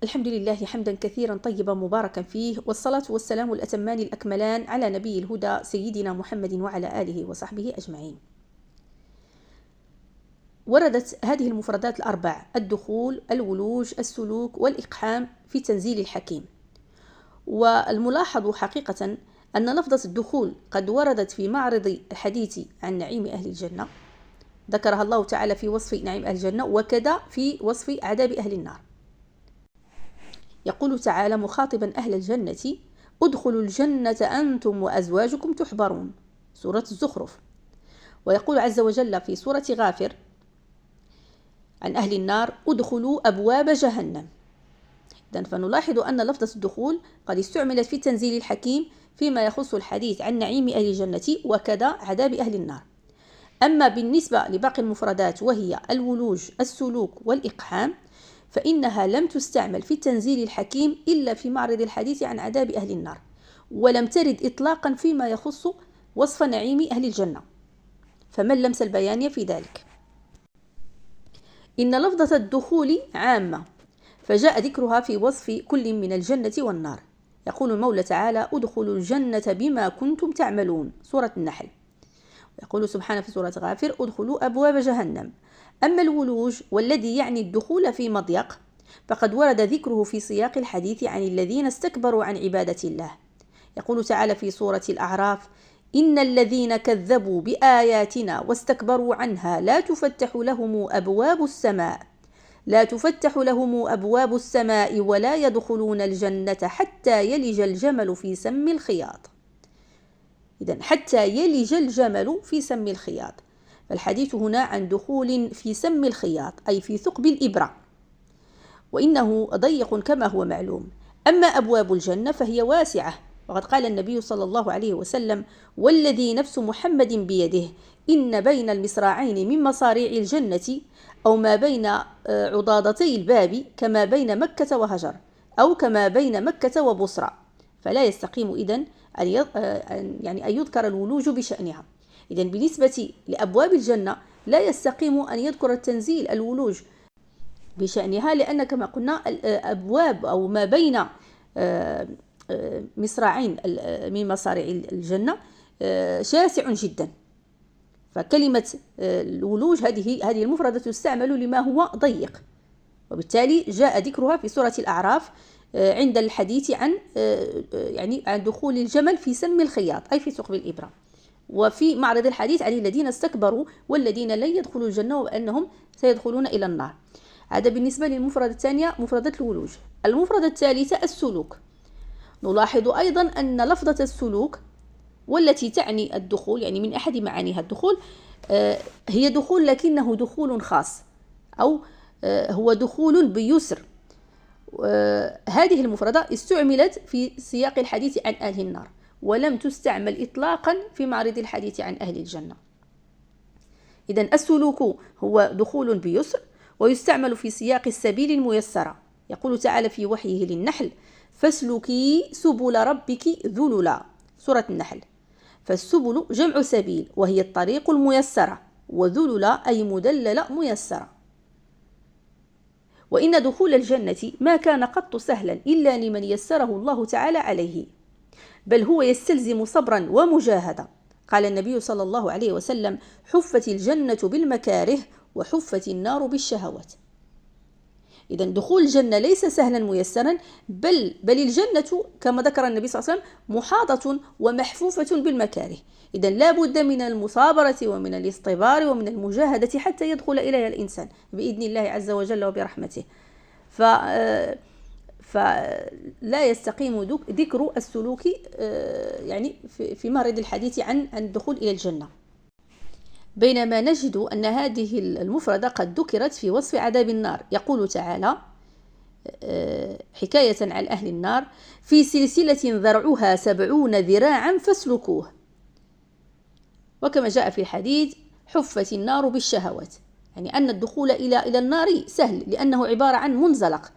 الحمد لله حمدا كثيرا طيبا مباركا فيه، والصلاة والسلام الأتمان الأكملان على نبي الهدى سيدنا محمد وعلى آله وصحبه أجمعين. وردت هذه المفردات الأربع: الدخول، الولوج، السلوك، والإقحام في تنزيل الحكيم. والملاحظ حقيقة أن لفظة الدخول قد وردت في معرض الحديث عن نعيم أهل الجنة، ذكرها الله تعالى في وصف نعيم أهل الجنة، وكذا في وصف عذاب أهل النار. يقول تعالى مخاطبا أهل الجنة: ادخلوا الجنة أنتم وأزواجكم تحبرون، سورة الزخرف. ويقول عز وجل في سورة غافر عن أهل النار: ادخلوا أبواب جهنم. إذن فنلاحظ أن لفظة الدخول قد استعملت في تنزيل الحكيم فيما يخص الحديث عن نعيم أهل الجنة وكذا عذاب أهل النار. أما بالنسبة لباقي المفردات وهي الولوج، السلوك، والإقحام، فإنها لم تستعمل في تنزيل الحكيم إلا في معرض الحديث عن عذاب أهل النار، ولم ترد إطلاقا فيما يخص وصف نعيم أهل الجنة، فمن لمس البيان في ذلك. إن لفظة الدخول عامة، فجاء ذكرها في وصف كل من الجنة والنار. يقول المولى تعالى: ادخلوا الجنة بما كنتم تعملون، سورة النحل. يقول سبحانه في سورة غافر: ادخلوا أبواب جهنم. أما الولوج والذي يعني الدخول في مضيق، فقد ورد ذكره في سياق الحديث عن الذين استكبروا عن عبادة الله. يقول تعالى في سورة الأعراف: إن الذين كذبوا بآياتنا واستكبروا عنها لا تفتح لهم أبواب السماء ولا يدخلون الجنة حتى يلج الجمل في سم الخياط. إذن حتى يلج الجمل في سم الخياط، فالحديث هنا عن دخول في سم الخياط أي في ثقب الإبرة، وإنه ضيق كما هو معلوم. أما أبواب الجنة فهي واسعة، وقد قال النبي صلى الله عليه وسلم: والذي نفس محمد بيده إن بين المصراعين من مصاريع الجنة أو ما بين عضادتي الباب كما بين مكة وهجر، أو كما بين مكة وبصرى. فلا يستقيم إذن أن يذكر الولوج بشأنها. إذن بالنسبة لأبواب الجنة لا يستقيم أن يذكر التنزيل الولوج بشأنها، لأن كما قلنا الأبواب أو ما بين مصراعين من مصاريع الجنة شاسع جدا، فكلمة الولوج هذه المفردة تستعمل لما هو ضيق، وبالتالي جاء ذكرها في سورة الأعراف عند الحديث عن دخول الجمل في سم الخياط أي في ثقب الإبرة، وفي معرض الحديث عن الذين استكبروا والذين لن يدخلوا الجنة وأنهم سيدخلون إلى النار. هذا بالنسبة للمفردة الثانية، مفردة الولوج. المفردة الثالثة السلوك. نلاحظ أيضا أن لفظة السلوك والتي تعني الدخول، يعني من أحد معانيها الدخول، هي دخول لكنه دخول خاص، أو هو دخول بيسر. هذه المفردة استعملت في سياق الحديث عن أهل النار، ولم تستعمل إطلاقا في معرض الحديث عن أهل الجنة. إذن السلوك هو دخول بيسر، ويستعمل في سياق السبيل الميسرة. يقول تعالى في وحيه للنحل: فاسلكي سبل ربك ذللا، سورة النحل. فالسبل جمع سبيل، وهي الطريق الميسرة، وذللا أي مدللة ميسرة. وإن دخول الجنة ما كان قط سهلا إلا لمن يسره الله تعالى عليه، بل هو يستلزم صبرا ومجاهدة. قال النبي صلى الله عليه وسلم: حفت الجنة بالمكاره وحفت النار بالشهوات. إذن دخول الجنة ليس سهلا ميسرا، بل الجنة كما ذكر النبي صلى الله عليه وسلم محاطة ومحفوفة بالمكاره. إذن لا بد من المصابرة ومن الاصطبار ومن المجاهدة حتى يدخل إليها الإنسان بإذن الله عز وجل وبرحمته. فلا يستقيم ذكر السلوك في معرض الحديث عن الدخول إلى الجنة، بينما نجد أن هذه المفردة قد ذكرت في وصف عذاب النار. يقول تعالى حكاية عن أهل النار: في سلسلة ذرعها 70 ذراعا فاسلكوه. وكما جاء في الحديث: حفت النار بالشهوات، يعني أن الدخول إلى النار سهل لأنه عبارة عن منزلق،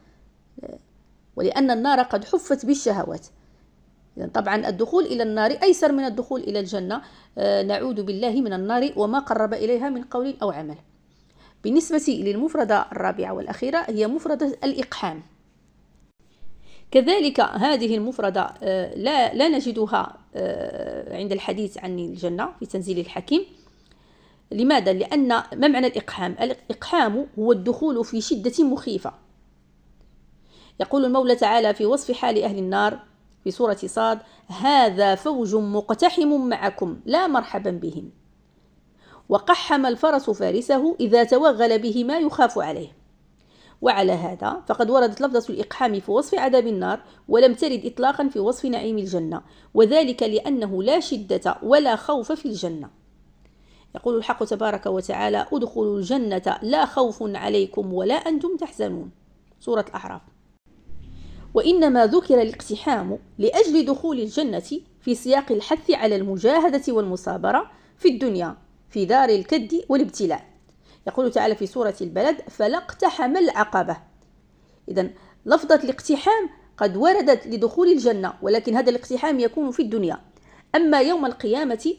ولأن النار قد حفت بالشهوات. طبعا الدخول إلى النار أيسر من الدخول إلى الجنة، نعوذ بالله من النار وما قرب إليها من قول أو عمل. بالنسبة للمفردة الرابعة والأخيرة هي مفردة الإقحام. كذلك هذه المفردة لا نجدها عند الحديث عن الجنة في تنزيل الحكيم. لماذا؟ لأن ما معنى الإقحام؟ الإقحام هو الدخول في شدة مخيفة. يقول المولى تعالى في وصف حال أهل النار في سورة صاد: هذا فوج مقتحم معكم لا مرحبا بهم، وقحم الفرس فارسه إذا توغل به ما يخاف عليه. وعلى هذا فقد وردت لفظة الإقحام في وصف عذاب النار، ولم ترد إطلاقا في وصف نعيم الجنة، وذلك لأنه لا شدة ولا خوف في الجنة. يقول الحق تبارك وتعالى: ادخلوا الجنة لا خوف عليكم ولا أنتم تحزنون، سورة الأعراف. وإنما ذكر الاقتحام لأجل دخول الجنة في سياق الحث على المجاهدة والمصابرة في الدنيا في دار الكد والابتلاء. يقول تعالى في سورة البلد: فلا اقتحم العقبة. إذن لفظة الاقتحام قد وردت لدخول الجنة، ولكن هذا الاقتحام يكون في الدنيا. أما يوم القيامة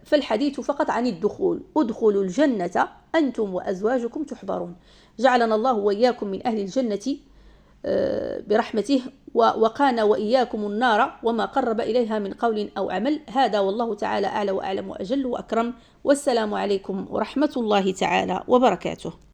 فالحديث فقط عن الدخول: ادخلوا الجنة أنتم وأزواجكم تحبرون. جعلنا الله وإياكم من أهل الجنة برحمته، وقانا وإياكم النار وما قرب إليها من قول أو عمل. هذا والله تعالى أعلى وأعلم وأجل وأكرم، والسلام عليكم ورحمة الله تعالى وبركاته.